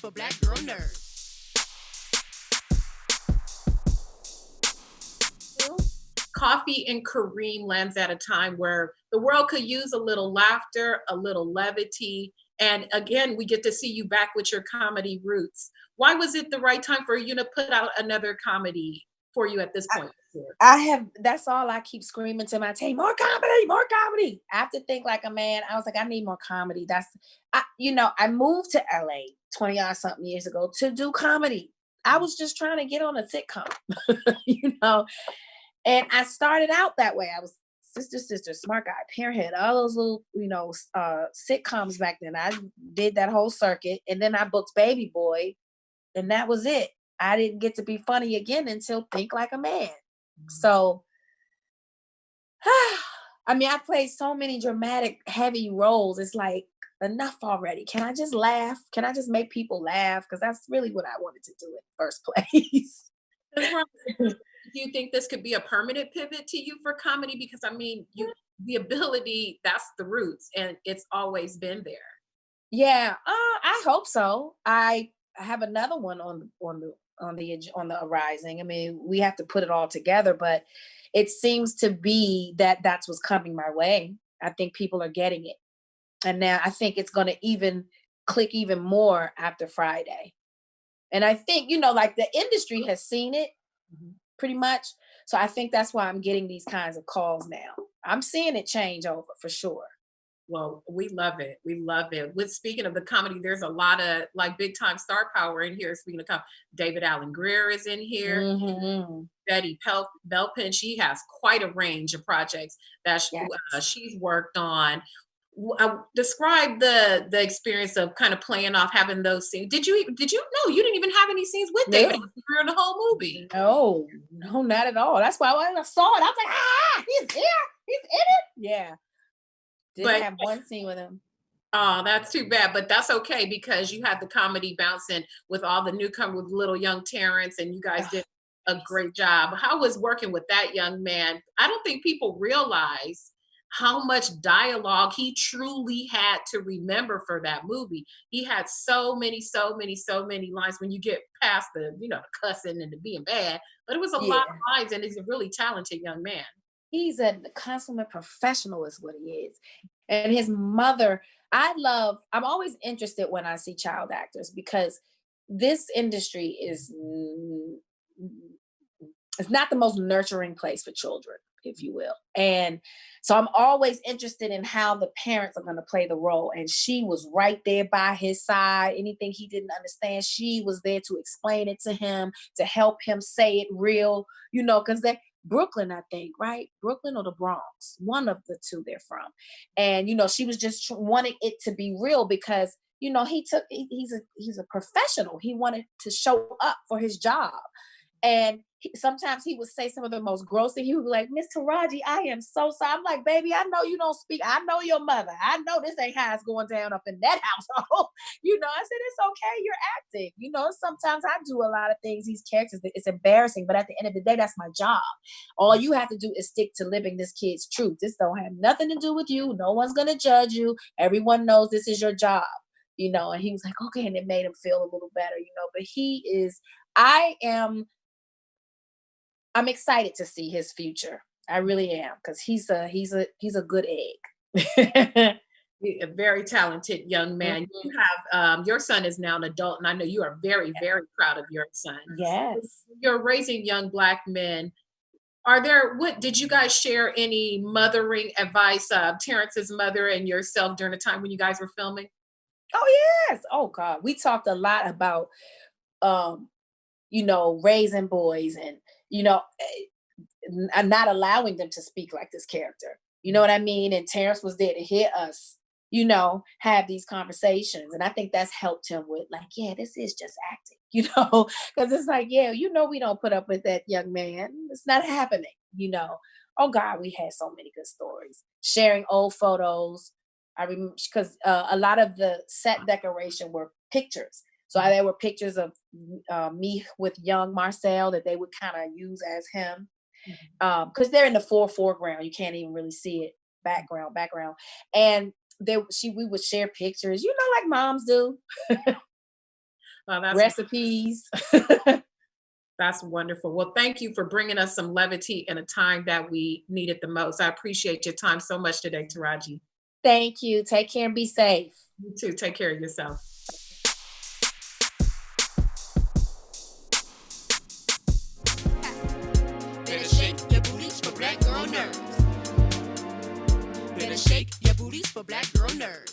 for Black Girl Nerds. Coffee and Kareem lands at a time where the world could use a little laughter, a little levity. And again, we get to see you back with your comedy roots. Why was it the right time for you to put out another comedy for you at this point? That's all I keep screaming to my team, more comedy, more comedy. I have to think like a man. I was like, I need more comedy. I moved to LA 20 odd something years ago to do comedy. I was just trying to get on a sitcom, you know, and I started out that way. I was sister, smart guy, parenthood, all those little, sitcoms back then. I did that whole circuit, and then I booked Baby Boy, and that was it. I didn't get to be funny again until Think Like a Man. So, I mean, I played so many dramatic, heavy roles. It's like, enough already. Can I just laugh? Can I just make people laugh? Because that's really what I wanted to do in the first place. Do you think this could be a permanent pivot to you for comedy? Because I mean, the ability, that's the roots, and it's always been there. Yeah, I hope so. I have another one on the horizon. I mean, we have to put it all together, but it seems to be that that's what's coming my way. I think people are getting it, and now I think it's going to even click even more after Friday. And I think like the industry has seen it pretty much. So I think that's why I'm getting these kinds of calls now. I'm seeing it change over for sure. Well, we love it. We love it. With speaking of the comedy, there's a lot of like big time star power in here. Speaking of comedy, David Allen Grier is in here. Mm-hmm. Betty Gilpin, she has quite a range of projects that Yes. she's worked on. Describe the experience of kind of playing off having those scenes. Did you know you didn't even have any scenes with David No. Grier in the whole movie? No, not at all. That's why when I saw it, I was like, he's here, he's in it. Yeah. Didn't But have one scene with him. oh, that's too bad, but that's okay because you had the comedy bouncing with all the newcomer with little young Terrence, and you guys did a great job. How was working with that young man? I don't think people realize how much dialogue he truly had to remember for that movie. He had so many, so many, so many lines when you get past the cussing and the being bad, but it was a lot Yeah. of lines, and he's a really talented young man. He's a consummate professional is what he is. And his mother, I'm always interested when I see child actors because this industry it's not the most nurturing place for children, if you will. And so I'm always interested in how the parents are going to play the role. And she was right there by his side. Anything he didn't understand, she was there to explain it to him, to help him say it real, because they're Brooklyn, I think, right? Brooklyn or the Bronx, one of the two they're from. And, she was just wanting it to be real because, he's a professional. He wanted to show up for his job. And sometimes he would say some of the most gross things. He would be like, Miss Taraji, I am so sorry. I'm like, baby, I know you don't speak. I know your mother. I know this ain't how it's going down up in that household. I said, it's okay. You're acting. Sometimes I do a lot of things, these characters, it's embarrassing. But at the end of the day, that's my job. All you have to do is stick to living this kid's truth. This don't have nothing to do with you. No one's going to judge you. Everyone knows this is your job. And he was like, okay. And it made him feel a little better, but I'm excited to see his future. I really am because he's a good egg. A very talented young man. Mhm. You have your son is now an adult, and I know you are very, very proud of your son. Yes. You're raising young Black men. What did you guys share any mothering advice, Terrence's mother and yourself during the time when you guys were filming? Oh yes. Oh God. We talked a lot about um, raising boys and, not allowing them to speak like this character. You know what I mean? And Terrence was there to hear us, have these conversations. And I think that's helped him with like, yeah, this is just acting, because it's like, yeah, we don't put up with that young man. It's not happening. Oh God, we had so many good stories. Sharing old photos. I remember because a lot of the set decoration were pictures. So there were pictures of me with young Marcel that they would kind of use as him. Because they're in the foreground. You can't even really see it. Background. And we would share pictures, like moms do. Oh, recipes. that's wonderful. Well, thank you for bringing us some levity in a time that we needed the most. I appreciate your time so much today, Taraji. Thank you. Take care and be safe. You too. Take care of yourself. Better shake your booties for black girl nerves. Better shake your booties for black girl nerves.